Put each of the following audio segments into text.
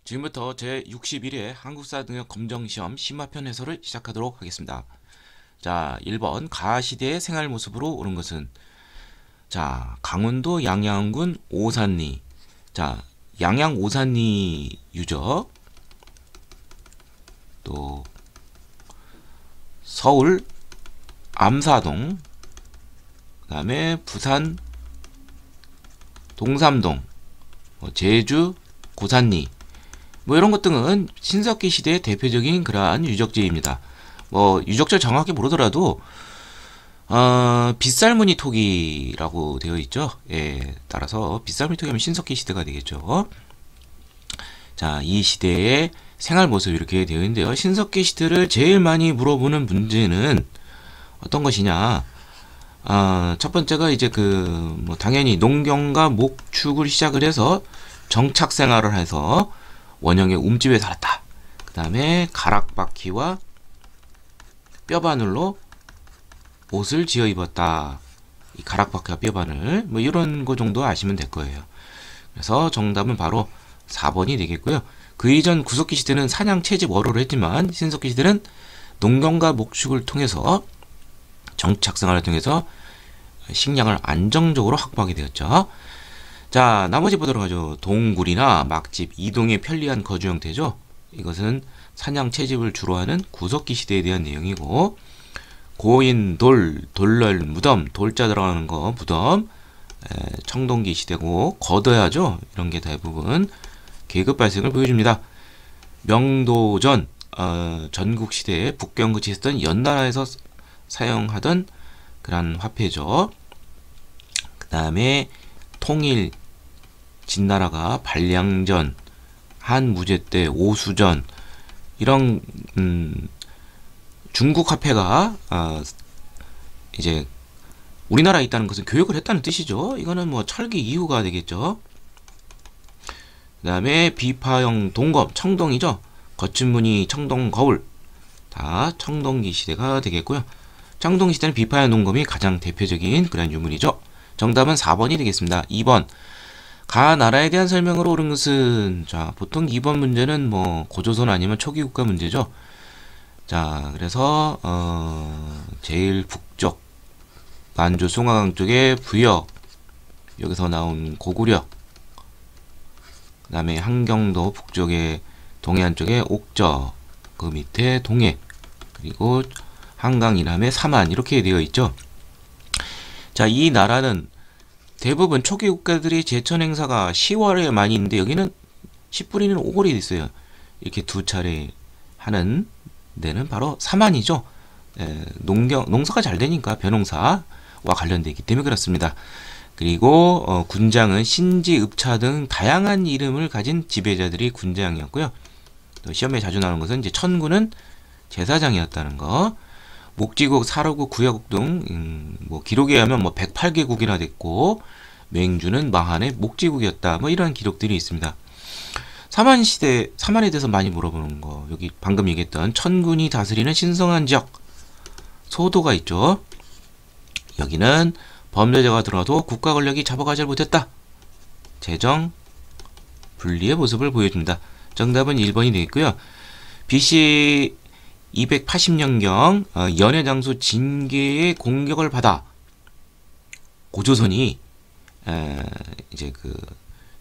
지금부터 제61회 한국사등록 검정시험 심화편 해설을 시작하도록 하겠습니다. 자, 1번 가시대의 생활 모습으로 옳은 것은, 자, 강원도 양양군 오산리. 자, 양양 오산리 유적. 또 서울 암사동, 그 다음에 부산 동삼동, 제주 고산리, 이런 것 등은 신석기 시대의 대표적인 그러한 유적지입니다. 유적지를 정확히 모르더라도 빗살무늬 토기라고 되어 있죠. 예, 따라서 빗살무늬 토기하면 신석기 시대가 되겠죠. 자, 이 시대의 생활 모습 이렇게 되어 있는데요. 신석기 시대를 제일 많이 물어보는 문제는 어떤 것이냐? 첫 번째가 이제 당연히 농경과 목축을 시작을 해서 정착 생활을 해서 원형의 움집에 살았다. 그 다음에 가락바퀴와 뼈바늘로 옷을 지어 입었다. 이 가락바퀴와 뼈바늘, 이런 거 정도 아시면 될 거예요. 그래서 정답은 바로 4번이 되겠고요. 그 이전 구석기 시대는 사냥 채집 어로를 했지만 신석기 시대는 농경과 목축을 통해서 정착 생활을 통해서 식량을 안정적으로 확보하게 되었죠. 자, 나머지 보도록 하죠. 동굴이나 막집, 이동에 편리한 거주 형태죠. 이것은 사냥 채집을 주로 하는 구석기 시대에 대한 내용이고, 고인, 돌널, 무덤, 돌자 들어가는 거 무덤, 청동기 시대고, 거둬야죠. 이런 게 대부분 계급 발생을 보여줍니다. 명도전, 전국 시대에 북경그치 했던 연나라에서 사용하던 그런 화폐죠. 그 다음에 통일, 진나라가 발량전, 한무제 때 오수전, 이런 중국 화폐가 이제 우리나라에 있다는 것은 교육을 했다는 뜻이죠. 이거는 철기 이후가 되겠죠. 그 다음에 비파형 동검, 청동이죠. 거친 무늬 청동 거울, 다 청동기 시대가 되겠고요. 청동기 시대는 비파형 동검이 가장 대표적인 그런 유물이죠. 정답은 4번이 되겠습니다. 2번 가 나라에 대한 설명으로 옳은 것은, 자, 보통 2번 문제는 고조선 아니면 초기 국가 문제죠. 자, 그래서 제일 북쪽 만주 송화강 쪽에 부여, 여기서 나온 고구려, 그 다음에 한경도 북쪽에 동해안 쪽에 옥저, 그 밑에 동해, 그리고 한강 이남에 삼안, 이렇게 되어 있죠. 자, 이 나라는 대부분 초기 국가들이 제천 행사가 10월에 많이 있는데 여기는 10분이는 5월이 있어요. 이렇게 두 차례 하는 데는 바로 삼안이죠. 농사가 잘 되니까 벼농사와 관련되어 있기 때문에 그렇습니다. 그리고 군장은 신지, 읍차 등 다양한 이름을 가진 지배자들이 군장이었고요. 또 시험에 자주 나오는 것은 이제 천군은 제사장이었다는 거. 목지국, 사로국, 구야국 등 기록에 의하면 108개국이나 됐고, 맹주는 마한의 목지국이었다. 이런 기록들이 있습니다. 삼안에 대해서 많이 물어보는 거. 여기 방금 얘기했던 천군이 다스리는 신성한 지역, 소도가 있죠. 여기는 범죄자가 들어와도 국가 권력이 잡아가지 못했다. 재정 분리의 모습을 보여줍니다. 정답은 1번이 되겠고요. BC 280년경 연해장수 진계의 공격을 받아 고조선이 이제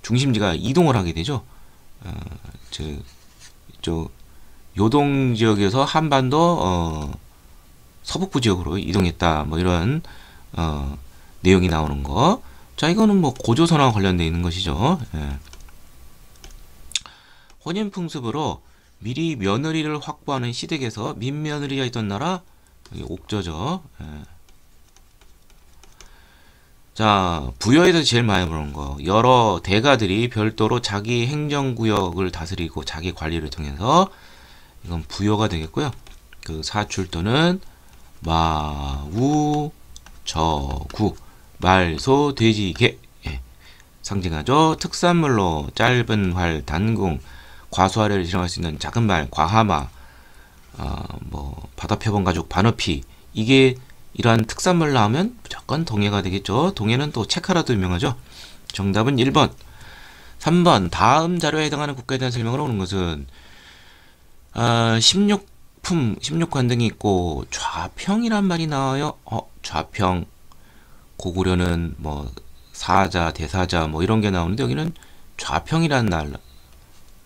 중심지가 이동을 하게 되죠. 저 요동 지역에서 한반도 서북부 지역으로 이동했다. 이런 내용이 나오는 거. 자, 이거는 고조선과 관련되어 있는 것이죠. 혼인 풍습으로 미리 며느리를 확보하는 시댁에서 민며느리가 있던 나라, 여기 옥저죠. 자, 부여에 대해서 제일 많이 보는 거. 여러 대가들이 별도로 자기 행정구역을 다스리고 자기 관리를 통해서, 이건 부여가 되겠고요. 그 사출도는 마우, 저구, 말, 소, 돼지, 개, 상징하죠. 특산물로 짧은 활, 단궁, 과수아래를 실행할 수 있는 작은 말, 과하마, 바다표범 가죽, 반어피, 이게 이러한 특산물 나오면 무조건 동해가 되겠죠. 동해는 또 체카라도 유명하죠. 정답은 1번 3번 다음 자료에 해당하는 국가에 대한 설명을 오는 것은 16관등이 있고 좌평이란 말이 나와요. 좌평 고구려는 뭐 사자, 대사자 뭐 이런 게 나오는데 여기는 좌평이란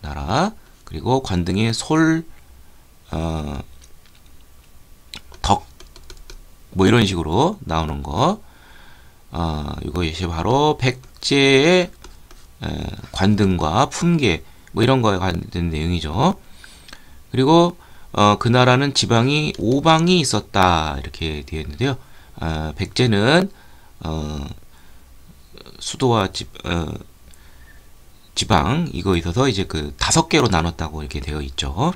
나라 그리고 관등에 솔, 덕 뭐 이런 식으로 나오는 거 이것이 바로 백제의 관등과 품계 뭐 이런 거에 관련된 내용이죠. 그리고 그 나라는 지방이 5방이 있었다 이렇게 되어 있는데요. 백제는 수도와 지방 이거 있어서 이제 그 5개로 나눴다고 이렇게 되어 있죠.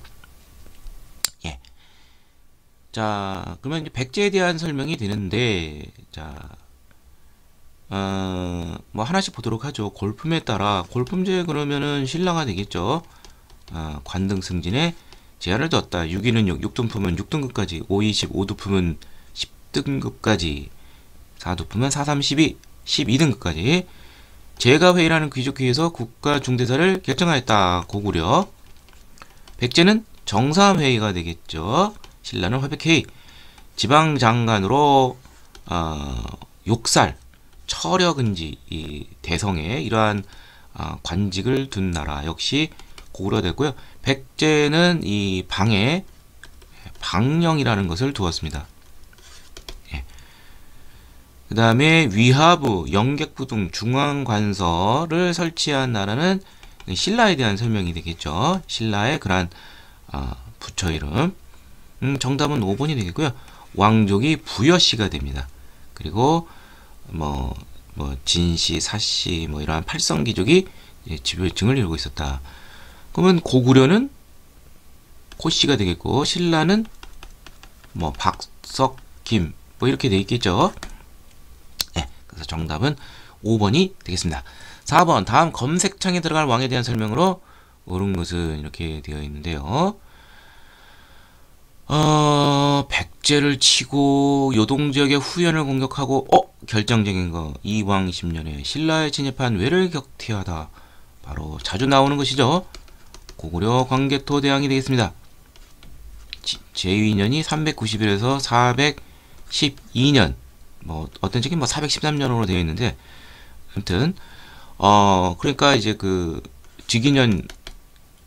예. 자, 그러면 이제 백제에 대한 설명이 되는데, 자, 뭐 하나씩 보도록 하죠. 골품에 따라 골품제 그러면은 신라가 되겠죠. 관등 승진에 제한을 뒀다. 6위는 6등품은 6등급까지, 5위 15등품은 10등급까지, 4등품은 4, 3, 12, 12등급까지 제가회의라는 귀족회의에서 국가 중대사를 결정하였다. 고구려. 백제는 정사회의가 되겠죠. 신라는 화백회의. 지방장관으로 욕살, 처력은지 이 대성에 이러한 관직을 둔 나라 역시 고구려 됐고요. 백제는 이 방에 방령이라는 것을 두었습니다. 예. 그 다음에 위하부, 영객부 등 중앙관서를 설치한 나라는 신라에 대한 설명이 되겠죠. 신라의 그러한 부처 이름. 정답은 5번이 되겠고요. 왕족이 부여씨가 됩니다. 그리고 뭐 진씨, 사씨 뭐 이러한 팔성귀족이 지배층을 이루고 있었다. 그러면 고구려는 고씨가 되겠고 신라는 뭐 박석, 김 뭐 이렇게 돼 있겠죠. 네, 그래서 정답은 5번이 되겠습니다. 4번 다음 검색창에 들어갈 왕에 대한 설명으로 옳은 것은 이렇게 되어 있는데요. 백제를 치고 요동지역의 후연을 공격하고 결정적인 거 이왕 10년에 신라에 진입한 왜를 격퇴하다. 바로 자주 나오는 것이죠. 고구려 광개토 대왕이 되겠습니다. 제2년이 391에서 412년 뭐 어떤 책이 뭐 413년으로 되어 있는데 아무튼 그러니까 이제 그 직위년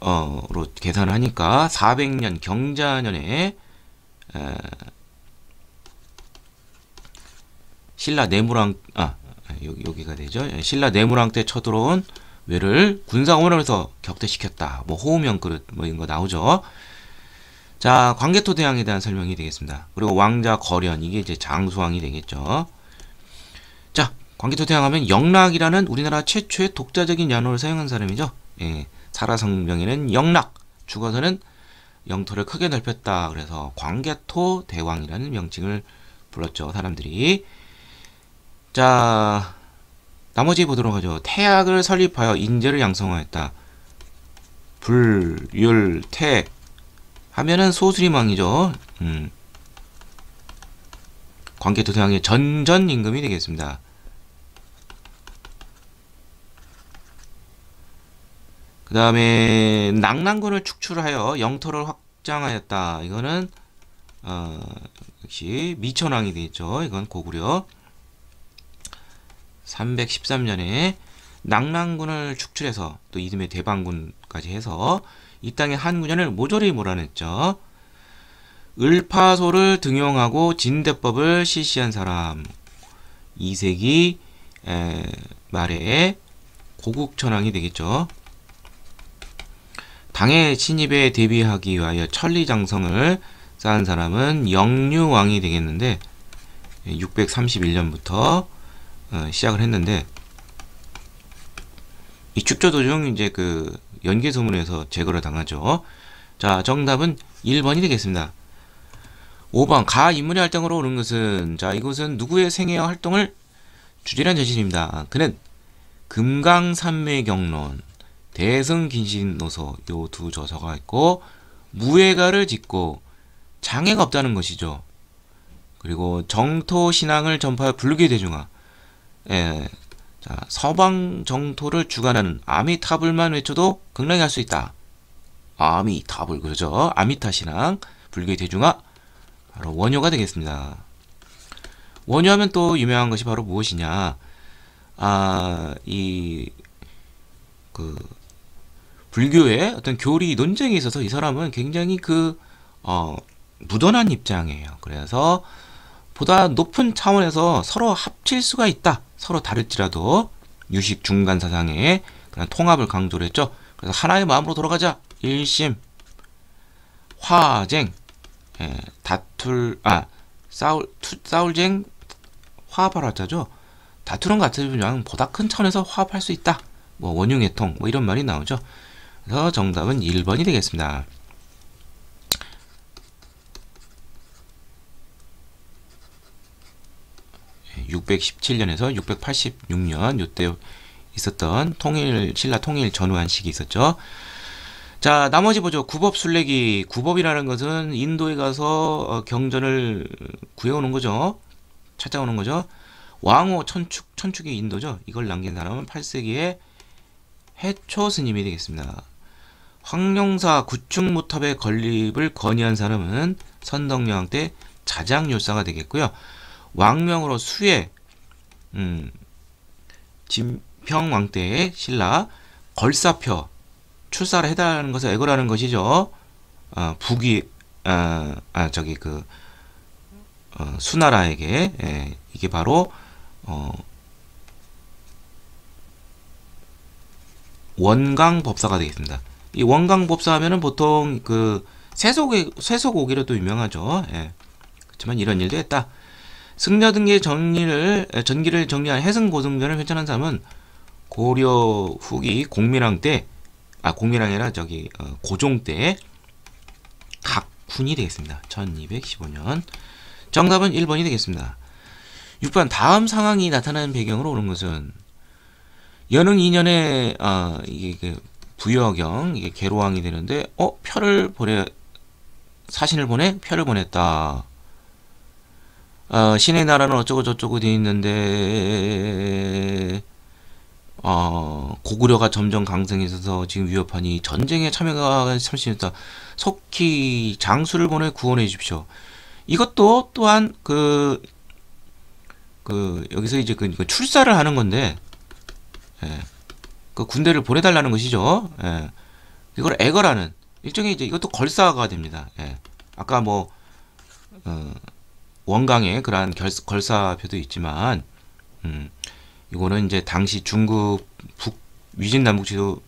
로 계산을 하니까 400년 경자년에 신라 내무랑 여기가 되죠. 신라 내무랑 때 쳐들어온 왜를 군사원으로서 격퇴시켰다. 뭐 호우명 그릇 뭐 이런 거 나오죠. 자, 광개토 대왕에 대한 설명이 되겠습니다. 그리고 왕자 거련 이게 이제 장수왕이 되겠죠. 자, 광개토 대왕 하면 영락이라는 우리나라 최초의 독자적인 연호를 사용한 사람이죠. 예. 살아성명에는 영락, 죽어서는 영토를 크게 넓혔다. 그래서 광개토 대왕이라는 명칭을 불렀죠. 사람들이. 자, 나머지 보도록 하죠. 태약을 설립하여 인재를 양성하였다. 불, 율, 태 하면은 소수림왕이죠. 광개토 대왕의 전전임금이 되겠습니다. 그 다음에 낙랑군을 축출하여 영토를 확장하였다. 이거는 역시 미천왕이 되겠죠. 이건 고구려 313년에 낙랑군을 축출해서 또 이듬해 대방군까지 해서 이 땅의 한군현을 모조리 몰아냈죠. 을파소를 등용하고 진대법을 실시한 사람 2세기 말에 고국천왕이 되겠죠. 당의 침입에 대비하기 위하여 천리장성을 쌓은 사람은 영유왕이 되겠는데 631년부터 시작을 했는데 이 축조 도중 이제 그 연개소문에서 제거를 당하죠. 자, 정답은 1번이 되겠습니다. 5번 가 인문의 활동으로 오는 것은 자, 이것은 누구의 생애와 활동을 주제한 전신입니다. 그는 금강산매경론 대승긴신노소 요 두 저서가 있고 무예가를 짓고 장애가 없다는 것이죠. 그리고 정토신앙을 전파하여 불교대중화 자, 서방 정토를 주관하는 아미타불만 외쳐도 극락이 할 수 있다. 아미타불, 그러죠. 아미타 신앙, 불교의 대중화, 바로 원효가 되겠습니다. 원효하면 또 유명한 것이 바로 무엇이냐? 불교의 어떤 교리 논쟁에 있어서 이 사람은 굉장히 무던한 입장이에요. 그래서 보다 높은 차원에서 서로 합칠 수가 있다. 서로 다를지라도 유식 중간 사상의 그런 통합을 강조를 했죠. 그래서 하나의 마음으로 돌아가자. 일심, 화쟁, 싸울쟁, 화합하자죠. 다투는 것 같으면 보다 큰 차원에서 화합할 수 있다. 뭐 원흉회통 뭐 이런 말이 나오죠. 그래서 정답은 1번이 되겠습니다. (617년에서 686년) 요때 있었던 신라 통일 전후한 시기 있었죠. 자, 나머지 보죠. 구법 순례기. 구법이라는 것은 인도에 가서 경전을 구해오는 거죠. 찾아오는 거죠. 왕호 천축이 인도죠. 이걸 남긴 사람은 8세기의 해초 스님이 되겠습니다. 황룡사 구축무탑의 건립을 건의한 사람은 선덕여왕 때 자장율사가 되겠고요. 왕명으로 수의 진평왕 때의 신라 걸사표 출사를 해달라는 것을 애걸하는 것이죠. 수나라에게 이게 바로 원강법사가 되겠습니다. 이 원강법사 하면은 보통 세속오기로도 유명하죠. 그렇지만 이런 일도 했다. 승려 등의 전기를 정리한 해승고승전을 회찬한 사람은 고려 후기 공민왕 때, 공민왕이 아니라 고종 때 각훈이 되겠습니다. 1215년. 정답은 1번이 되겠습니다. 6번 다음 상황이 나타나는 배경으로 오는 것은 연흥 2년에 이게 부여경 이게 계로왕이 되는데 사신을 보내 표를 보냈다. 신의 나라는 어쩌고 저쩌고 되어 있는데 고구려가 점점 강성해져서 지금 위협하니 전쟁에 참여가 참신했다. 속히 장수를 보내 구원해 주십시오. 이것도 또한 여기서 이제 출사를 하는 건데, 군대를 보내달라는 것이죠. 이걸 애걸하는 일종의 이제 이것도 걸사가 됩니다. 아까 원강의 그러한 걸사표도 있지만, 이거는 이제 당시 중국 위진남북지도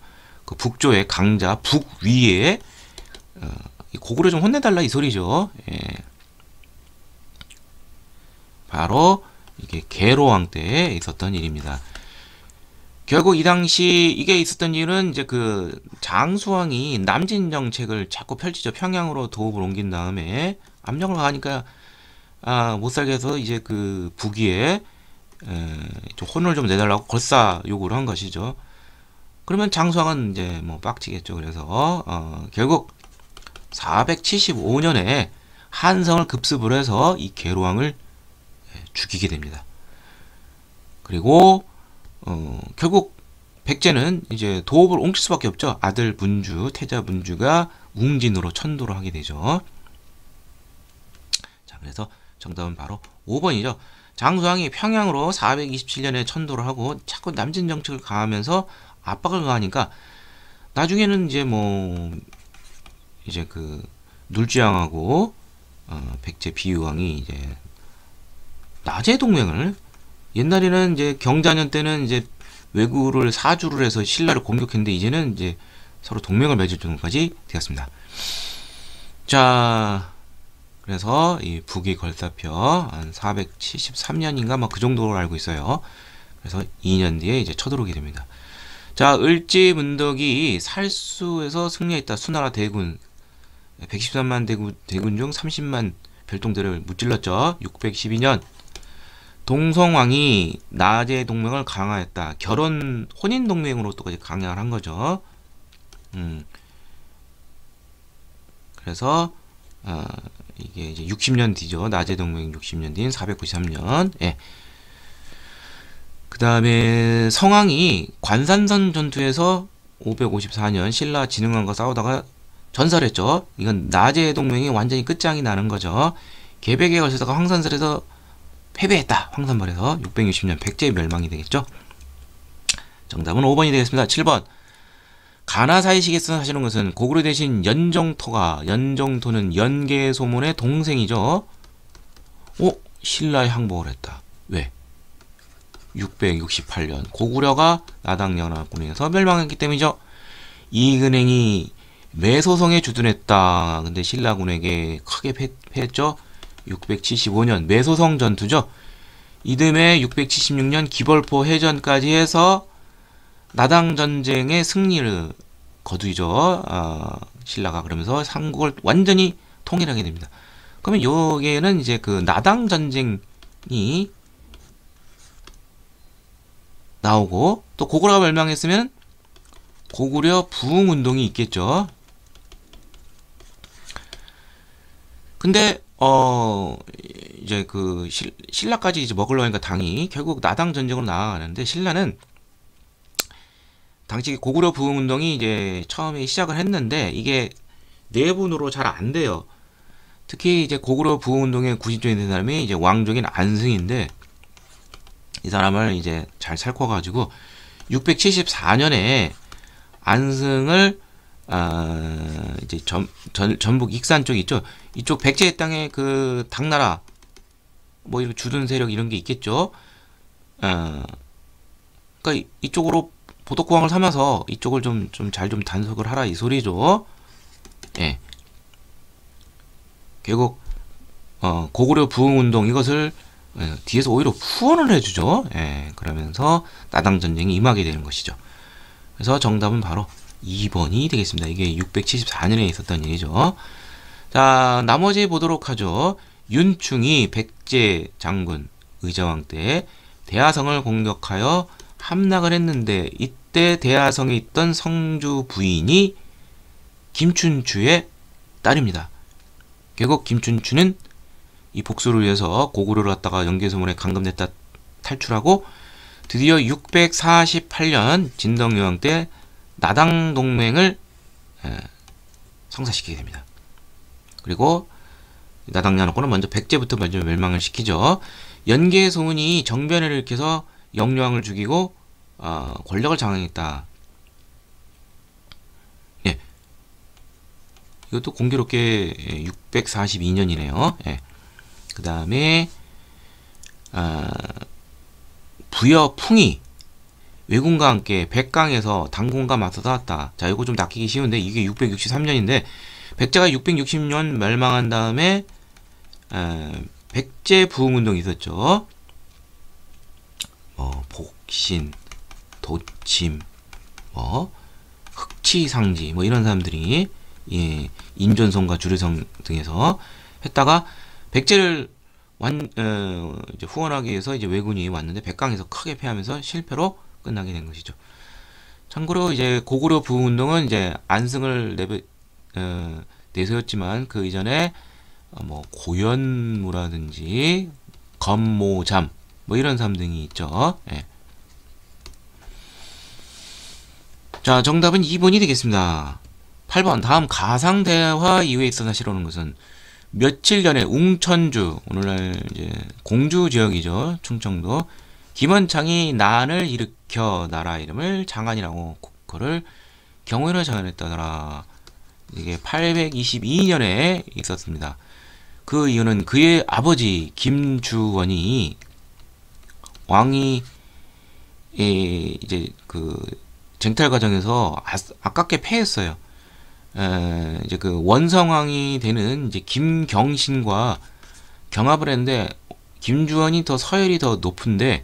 북조의 강자 북위에 고구려 좀 혼내달라 이 소리죠. 바로 이게 계로왕 때 있었던 일입니다. 결국 이 당시 이게 있었던 일은 이제 장수왕이 남진 정책을 자꾸 펼치죠. 평양으로 도읍을 옮긴 다음에 압력을 가하니까 못 살게 해서 이제 북위에 좀 혼을 좀 내달라고 걸사 요구를 한 것이죠. 그러면 장수왕은 이제 빡치겠죠. 그래서 결국 475년에 한성을 급습을 해서 이 계로왕을 죽이게 됩니다. 그리고 결국 백제는 이제 도읍을 옮길 수밖에 없죠. 아들 문주, 태자 문주가 웅진으로 천도를 하게 되죠. 자, 그래서 정답은 바로 5번이죠. 장수왕이 평양으로 427년에 천도를 하고 자꾸 남진 정책을 가하면서 압박을 가하니까 나중에는 이제 눌지왕하고 백제 비유왕이 이제 나제 동맹을, 옛날에는 이제 경자년 때는 이제 왜구를 사주를 해서 신라를 공격했는데 이제는 이제 서로 동맹을 맺을 정도까지 되었습니다. 자, 그래서 이 북위 걸사표 한 473년인가 그 정도로 알고 있어요. 그래서 2년 뒤에 이제 쳐들어오게 됩니다. 자, 을지 문덕이 살수에서 승리했다. 수나라 대군 113만 대군 중 30만 별동대를 무찔렀죠. 612년 동성왕이 나제 동맹을 강화했다. 혼인 동맹으로 또 강화를 한 거죠. 그래서 이게 이제 60년 뒤죠. 나제 동맹 60년 뒤인 493년. 그 다음에 성왕이 관산선 전투에서 554년 신라 진흥왕과 싸우다가 전설했죠. 이건 나제 동맹이 완전히 끝장이 나는 거죠. 계백에 걸쳐다가 황산설에서 패배했다. 황산벌에서 660년 백제의 멸망이 되겠죠. 정답은 5번이 되겠습니다. 7번. 가나사이식에서 사시는 것은 고구려 대신 연정토가, 연정토는 연개소문의 동생이죠. 신라에 항복을 했다. 왜? 668년 고구려가 나당연합군에서 멸망했기 때문이죠. 이근행이 매소성에 주둔했다. 근데 신라군에게 크게 패했죠. 675년 매소성 전투죠. 이듬해 676년 기벌포 해전까지 해서 나당 전쟁의 승리를 거두죠. 신라가. 그러면서 삼국을 완전히 통일하게 됩니다. 그러면 여기에는 이제 그 나당 전쟁이 나오고, 또 고구려가 멸망했으면 고구려 부흥 운동이 있겠죠. 근데 이제 그 신라까지 이제 먹으려고 하니까 당이 결국 나당 전쟁으로 나아가는데, 신라는 당시 고구려 부흥 운동이 이제 처음에 시작을 했는데 이게 내분으로 잘 안 돼요. 특히 이제 고구려 부흥 운동의 구심점이 된 사람이 이제 왕족인 안승인데, 이 사람을 이제 잘 살펴가지고 674년에 안승을 이제 전북 익산 쪽 있죠. 이쪽 백제 땅에 그 당나라 뭐 이런 주둔 세력 이런 게 있겠죠. 그러니까 이쪽으로 보덕공항을 삼아서 이쪽을 좀 잘 좀 단속을 하라 이 소리죠. 예. 결국 고구려 부흥 운동 이것을 뒤에서 오히려 후원을 해주죠. 예, 그러면서 나당 전쟁이 임하게 되는 것이죠. 그래서 정답은 바로 2번이 되겠습니다. 이게 674년에 있었던 일이죠. 자, 나머지 보도록 하죠. 윤충이 백제 장군 의자왕 때 대하성을 공격하여 함락을 했는데, 이때 대하성에 있던 성주 부인이 김춘추의 딸입니다. 결국 김춘추는 이 복수를 위해서 고구려를 갖다가 연개소문에 감금됐다 탈출하고 드디어 648년 진덕여왕 때 나당 동맹을 성사시키게 됩니다. 그리고 나당 연합군은 먼저 백제부터 먼저 멸망을 시키죠. 연개소문이 정변을 일으켜서 영유왕을 죽이고 권력을 장악했다. 예, 이것도 공교롭게 642년이네요. 예. 그 다음에 부여풍이 왜군과 함께 백강에서 당군과 맞서 싸웠다. 자, 이거 좀 낚이기 쉬운데 이게 663년인데 백제가 660년 멸망한 다음에 백제 부흥운동이 있었죠. 복신, 도침, 흑치상지 이런 사람들이 인전성과 주례성 등에서 했다가 백제를 이제 후원하기 위해서 이제 왜군이 왔는데 백강에서 크게 패하면서 실패로 끝나게 된 것이죠. 참고로 이제 고구려 부흥운동은 이제 안승을 내세웠지만 그 이전에 고현무라든지 검모잠 이런 사람 등이 있죠. 예. 자, 정답은 2번이 되겠습니다. 8번. 다음 가상대화 이후에 있어 사실 오는 것은 며칠 전에 웅천주, 오늘날 이제 공주 지역이죠. 충청도. 김원창이 난을 일으켜 나라 이름을 장안이라고 그를 경호인을 정했다더라. 이게 822년에 있었습니다. 그 이유는 그의 아버지 김주원이 왕이 이제 그 쟁탈 과정에서 아깝게 패했어요. 이제 그 원성왕이 되는 이제 김경신과 경합을 했는데 김주원이 더 서열이 더 높은데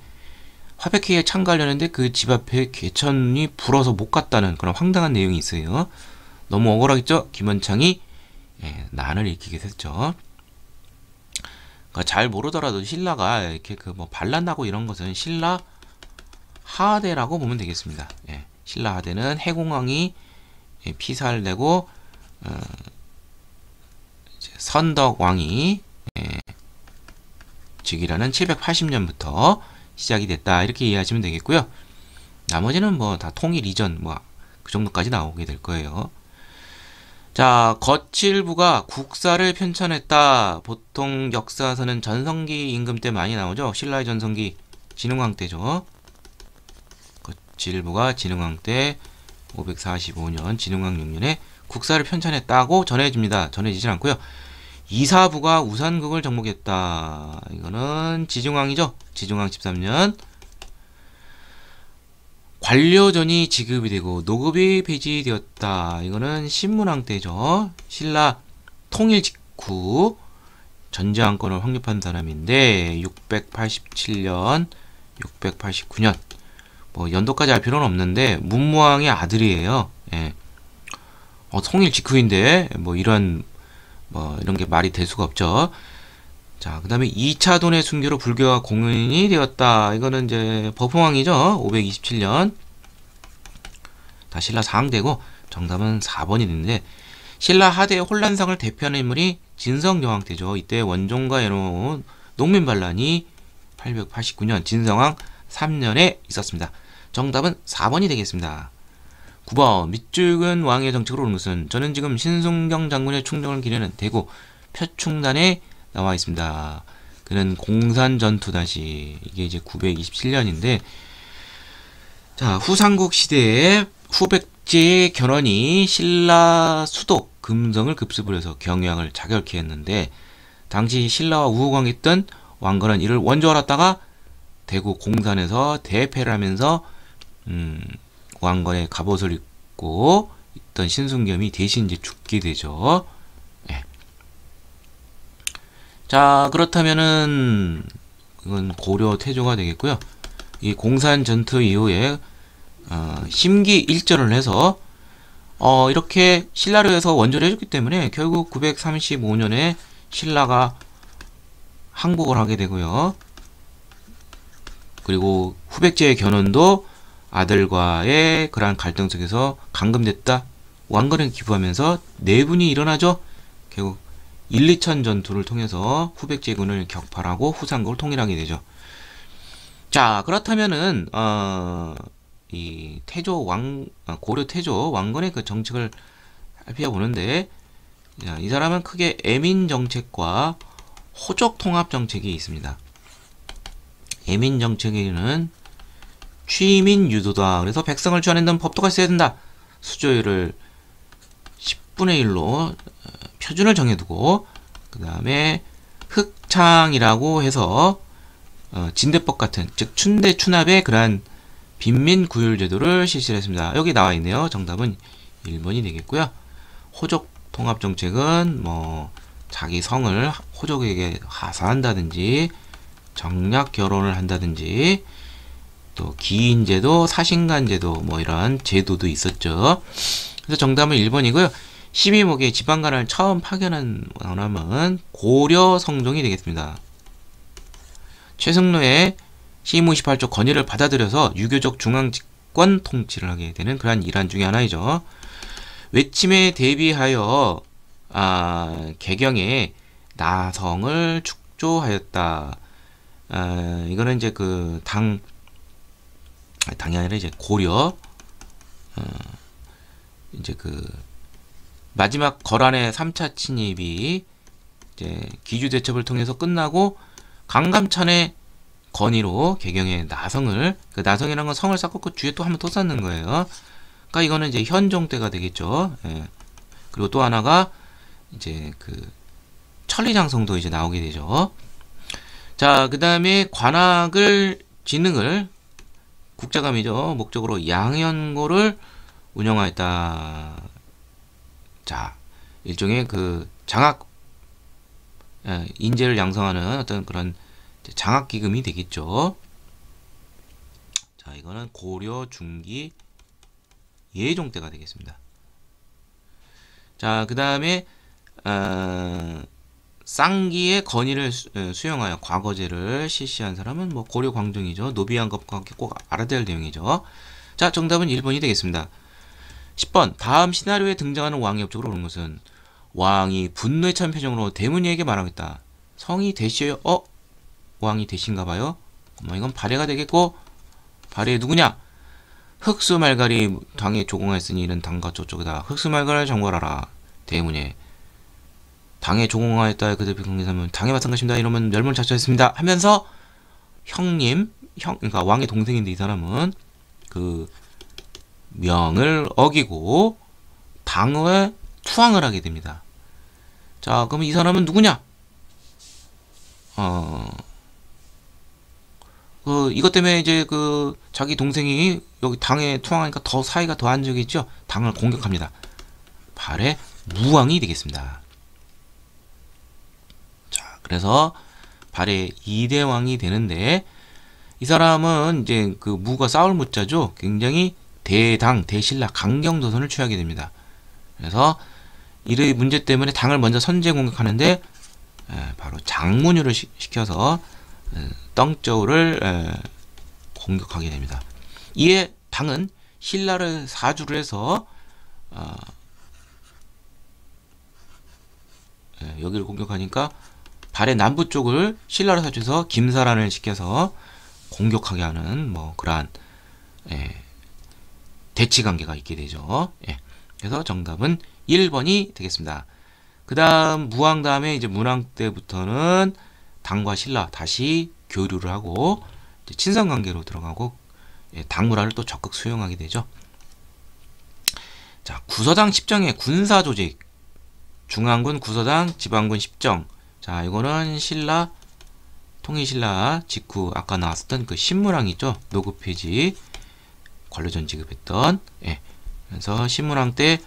화백회의에 참가하려는데 그 집 앞에 개천이 불어서 못 갔다는 그런 황당한 내용이 있어요. 너무 억울하겠죠? 김원창이 난을 일으키게 됐죠. 그러니까 잘 모르더라도 신라가 이렇게 그 반란 나고 이런 것은 신라 하대라고 보면 되겠습니다. 예, 신라 하대는 해공왕이 피살되고 선덕왕이 즉위라는 780년부터 시작이 됐다. 이렇게 이해하시면 되겠고요. 나머지는 뭐 다 통일 이전 뭐 그 정도까지 나오게 될 거예요. 자, 거칠부가 국사를 편찬했다. 보통 역사서는 전성기 임금 때 많이 나오죠. 신라의 전성기 진흥왕 때죠. 거칠부가 진흥왕 때 545년 진흥왕 6년에 국사를 편찬했다고 전해집니다. 전해지진 않고요. 이사부가 우산국을 정복했다. 이거는 지중왕이죠. 지중왕 13년. 관료전이 지급이 되고 노급이 폐지되었다. 이거는 신문왕 때죠. 신라 통일 직후 전제왕권을 확립한 사람인데 687년, 689년. 뭐 연도까지 알 필요는 없는데 문무왕의 아들이에요. 예. 통일 직후인데 뭐 이런 게 말이 될 수가 없죠. 자, 그 다음에 2차 돈의 순교로 불교가 공인이 되었다. 이거는 이제 법흥왕이죠. 527년. 다 신라 상대고 정답은 4번이 됐는데 신라 하대의 혼란상을 대표하는 인물이 진성여왕 때죠. 이때 원종과 해놓은 농민반란이 889년 진성왕 3년에 있었습니다. 정답은 4번이 되겠습니다. 9번 밑줄근 왕의 정책으로 오는 것은 저는 지금 신순경 장군의 충정을 기리는 대구 표충단에 나와 있습니다. 그는 공산전투 다시 이게 이제 927년인데 자 후삼국 시대에 후백제의 견훤이 신라 수도 금성을 급습을 해서 경양을 자결케 했는데 당시 신라와 우호광했던 왕건은 이를 원조하다가 대구 공산에서 대패를 하면서 왕건의 갑옷을 입고 있던 신순겸이 대신 이제 죽게 되죠. 네. 자, 그렇다면은 이건 고려 태조가 되겠고요. 이 공산 전투 이후에 심기 일전을 해서 이렇게 신라를 해서 원조를 해줬기 때문에 결국 935년에 신라가 항복을 하게 되고요. 그리고 후백제의 견훤도 아들과의 그러한 갈등 속에서 감금됐다. 왕건을 기부하면서 내분이 일어나죠. 결국 1, 2천 전투를 통해서 후백제군을 격파하고 후삼국을 통일하게 되죠. 자, 그렇다면은 이 고려 태조 왕건의 그 정책을 살펴보는데 이 사람은 크게 애민 정책과 호족 통합 정책이 있습니다. 애민 정책에는 취민 유도다. 그래서 백성을 주관한다는 법도가 있어야 된다. 수조율을 10분의 1로 표준을 정해두고 그 다음에 흑창이라고 해서 진대법 같은 즉 춘대 추납의 그러한 빈민 구율제도를 실시했습니다. 여기 나와 있네요. 정답은 1번이 되겠고요. 호족 통합 정책은 뭐 자기 성을 호족에게 하사한다든지 정략 결혼을 한다든지 또 기인제도, 사신간제도 뭐 이런 제도도 있었죠. 그래서 정답은 1번이고요. 12목의 지방간을 처음 파견한 원함은 고려 성종이 되겠습니다. 최승로의 시무 28조 건의를 받아들여서 유교적 중앙집권 통치를 하게 되는 그러한 일환 중에 하나이죠. 외침에 대비하여 개경에 나성을 축조하였다. 이거는 이제 그 당이 아니라 이제 고려 이제 그 마지막 거란의 3차 침입이 이제 기주대첩을 통해서 끝나고 강감찬의 건의로 개경의 나성을 그 나성이라는 건 성을 쌓고 그 뒤에 또 한 번 또 쌓는 거예요. 그러니까 이거는 이제 현종 때가 되겠죠. 예. 그리고 또 하나가 이제 그 천리장성도 이제 나오게 되죠. 자, 그 다음에 관악을 진흥을 국자감이죠. 목적으로 양현고를 운영하였다. 자, 일종의 그 장학 인재를 양성하는 어떤 그런 장학기금이 되겠죠. 자, 이거는 고려 중기 예종 때가 되겠습니다. 자, 그 다음에 쌍기의 건의를 수용하여 과거제를 실시한 사람은 뭐 고려 광종이죠. 노비한 것과 함께 꼭 알아둬야 할 내용이죠. 자, 정답은 1번이 되겠습니다. 10번 다음 시나리오에 등장하는 왕의 업적으로 오는 것은 왕이 분노에 찬 표정으로 대문이에게 말하겠다. 성이 대시요? 왕이 대신가봐요. 뭐 이건 발해가 되겠고, 발해 누구냐? 흑수말갈이 당에 조공하였으니 이는 당과 저쪽이다. 흑수말갈 정벌하라. 대문에 당에 조공하였다. 그들 비공개사면 당에 맞선 것입니다. 이러면 멸문작조했습니다. 하면서 그러니까 왕의 동생인데 이 사람은 그 명을 어기고 당에 투항을 하게 됩니다. 자, 그럼 이 사람은 누구냐? 이것 때문에 이제 자기 동생이 여기 당에 투항하니까 더 사이가 더 안 좋겠죠? 당을 공격합니다. 발해 무왕이 되겠습니다. 자, 그래서 발해 2대 왕이 되는데, 이 사람은 이제 무가 싸울 무자죠. 굉장히 대당, 대신라, 강경도선을 취하게 됩니다. 그래서 이의 문제 때문에 당을 먼저 선제 공격하는데, 바로 장문유를 시켜서 떵저우를 공격하게 됩니다. 이에 당은 신라를 사주를 해서 여기를 공격하니까 발해 남부 쪽을 신라를 사주해서 김사란을 시켜서 공격하게 하는 뭐 그러한 대치 관계가 있게 되죠. 그래서 정답은 1번이 되겠습니다. 그 다음 무왕 다음에 이제 문왕 때부터는 당과 신라 다시 교류를 하고 친선 관계로 들어가고 당무라를 또 적극 수용하게 되죠. 자, 구서당 10정의 군사 조직, 중앙군 구서당, 지방군 10정. 자, 이거는 신라 통일신라 직후 아까 나왔었던 그 신무랑 있죠. 노급해지 관료전 지급했던. 그래서 신무랑 때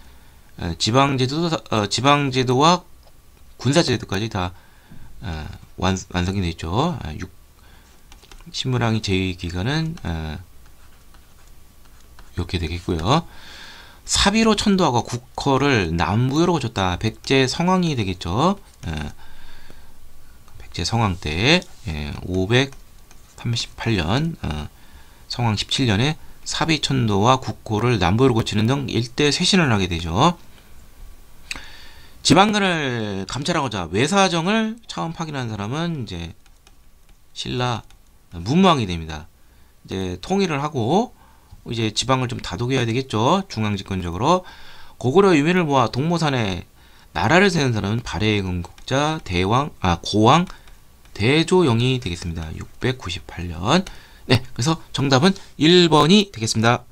지방제도와 군사제도까지 다 완성이 됐죠. 신무랑이 제위기간은 이렇게 되겠고요. 사비로 천도하고 국호를 남부여로 줬다. 백제 성왕이 되겠죠. 백제 성왕 때 538년 성왕 17년에 사비천도와 국호를 남부여로 고치는 등 일대 쇄신을 하게 되죠. 지방간을 감찰하고자 외사정을 처음 확인한 사람은 이제 신라 문무왕이 됩니다. 이제 통일을 하고 이제 지방을 좀 다독여야 되겠죠. 중앙집권적으로. 고구려 유민을 모아 동모산에 나라를 세운 사람은 발해의 건국자 고왕 대조영이 되겠습니다. 698년. 네, 그래서 정답은 1번이 되겠습니다.